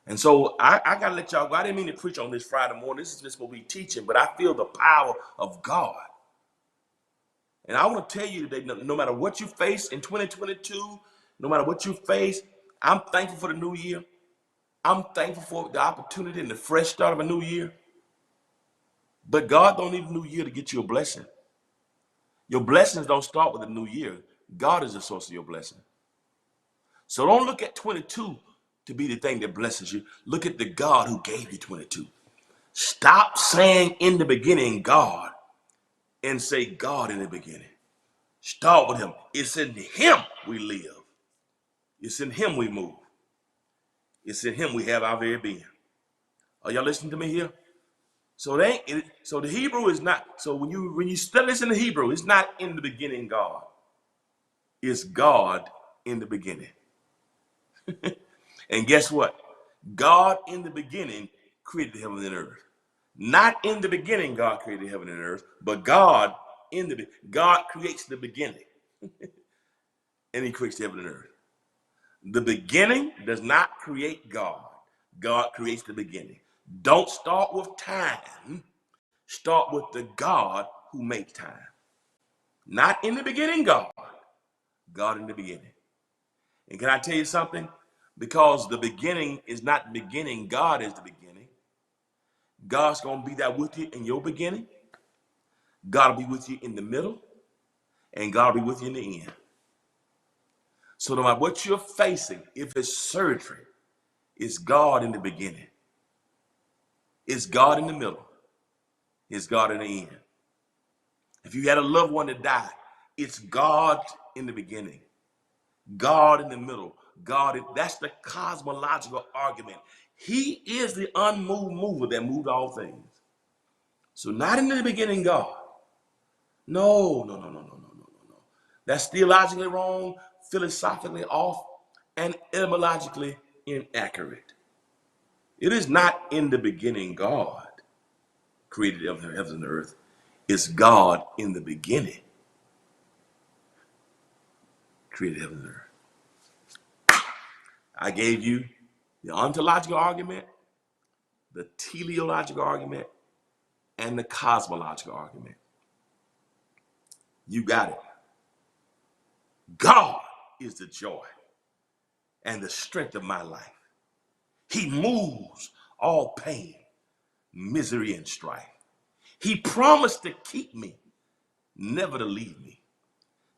And so I got to let y'all go. I didn't mean to preach on this Friday morning. This is just what we teaching, but I feel the power of God. And I want to tell you today, no matter what you face in 2022, no matter what you face, I'm thankful for the new year. I'm thankful for the opportunity and the fresh start of a new year. But God don't need a new year to get you a blessing. Your blessings don't start with a new year. God is the source of your blessing. So don't look at 22 to be the thing that blesses you. Look at the God who gave you 22. Stop saying in the beginning, God, and say God in the beginning. Start with him. It's in him we live. It's in him we move. It's in him we have our very being. Are y'all listening to me here? So the Hebrew is not, so when you study this in the Hebrew, it's not in the beginning God. It's God in the beginning. And guess what? God in the beginning created heaven and earth. Not in the beginning God created heaven and earth, but God creates the beginning. And he creates heaven and earth. The beginning does not create God. God creates the beginning. Don't start with time. Start with the God who makes time. Not in the beginning God, God in the beginning. And can I tell you something? Because the beginning is not the beginning, God is the beginning. God's going to be there with you in your beginning. God will be with you in the middle. And God will be with you in the end. So no matter what you're facing, if it's surgery, it's God in the beginning. It's God in the middle. It's God in the end. If you had a loved one that died, it's God in the beginning. God in the middle. That's the cosmological argument. He is the unmoved mover that moved all things. So not in the beginning, God. No. That's theologically wrong, philosophically off, and etymologically inaccurate. It is not in the beginning God created the heavens and the earth. It's God in the beginning created heaven and earth. I gave you the ontological argument, the teleological argument, and the cosmological argument. You got it. God is the joy and the strength of my life. He moves all pain, misery, and strife. He promised to keep me, never to leave me,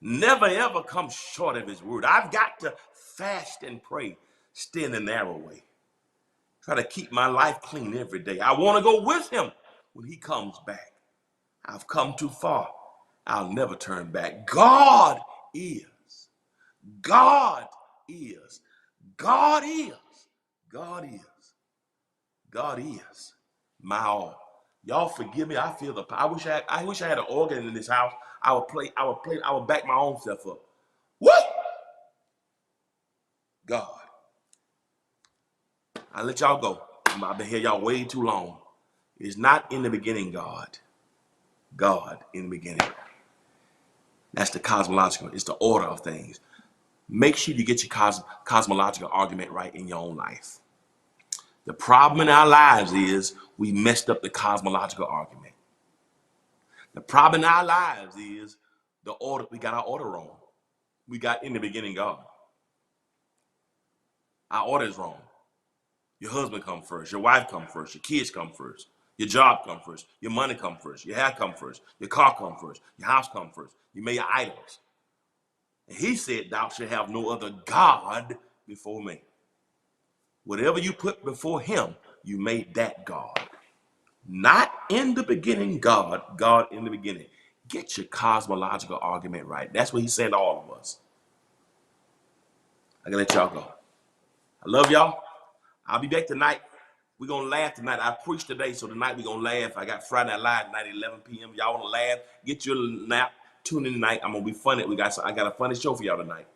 never ever come short of his word. I've got to fast and pray, stay in the narrow way. Try to keep my life clean every day. I want to go with him when he comes back. I've come too far. I'll never turn back. God is. God is. God is. God is. God is my all. Y'all forgive me. I feel the power. I wish I had an organ in this house. I would back my own self up. What? God. I'll let y'all go. I've been here y'all way too long. It's not in the beginning, God. God in the beginning. That's the cosmological. It's the order of things. Make sure you get your cosmological argument right in your own life. The problem in our lives is we messed up the cosmological argument. The problem in our lives is the order. We got our order wrong. We got in the beginning God. Our order is wrong. Your husband come first. Your wife come first. Your kids come first. Your job come first. Your money come first. Your hair come first. Your car come first. Your house come first. You made your idols. And he said, thou shalt have no other God before me. Whatever you put before him, you made that God. Not in the beginning God, God in the beginning. Get your cosmological argument right. That's what he's saying to all of us. I gotta let y'all go. I love y'all. I'll be back tonight. We're gonna laugh tonight. I preached today, so tonight we're gonna laugh. I got Friday Night Live tonight at 11 p.m. Y'all wanna laugh? Get your nap. Tune in tonight. I'm gonna be funny. I got a funny show for y'all tonight.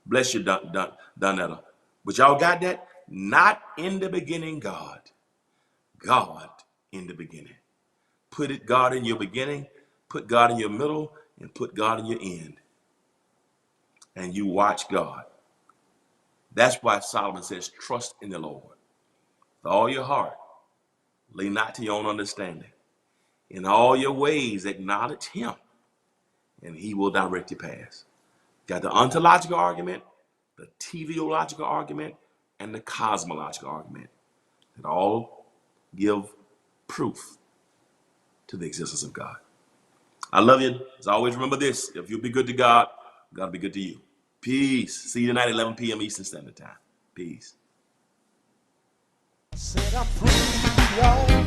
Bless you, Donetta. But y'all got that? Not in the beginning, God. God in the beginning. Put it God in your beginning, put God in your middle, and put God in your end. And you watch God. That's why Solomon says, trust in the Lord. With all your heart, lean not to your own understanding. In all your ways, acknowledge him, and he will direct your paths. Got the ontological argument, the teleological argument, and the cosmological argument. That all give proof to the existence of God. I love you. As always, remember this. If you'll be good to God, God will be good to you. Peace. See you tonight at 11 p.m. Eastern Standard Time. Peace. Said I'm free, y'all.